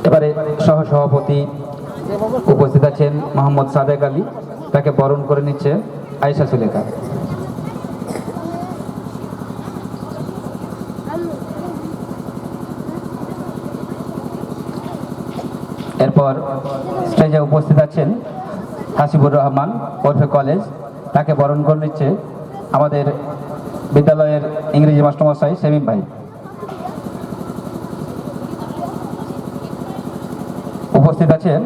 এবারে সহসভাপতি উপস্থিত আছেন মোহাম্মদ সাদেক আলী, তাকে বরণ করে নিচ্ছে আয়েশা সুলেখা। এরপর স্টেজে উপস্থিত আছেন হাসিবুর রহমান ওরফে কলেজ, তাকে বরণ করে নিচ্ছে আমাদের বিদ্যালয়ের ইংরেজি মাস্টারমশাই সেমিম ভাই। উপস্থিত আছেন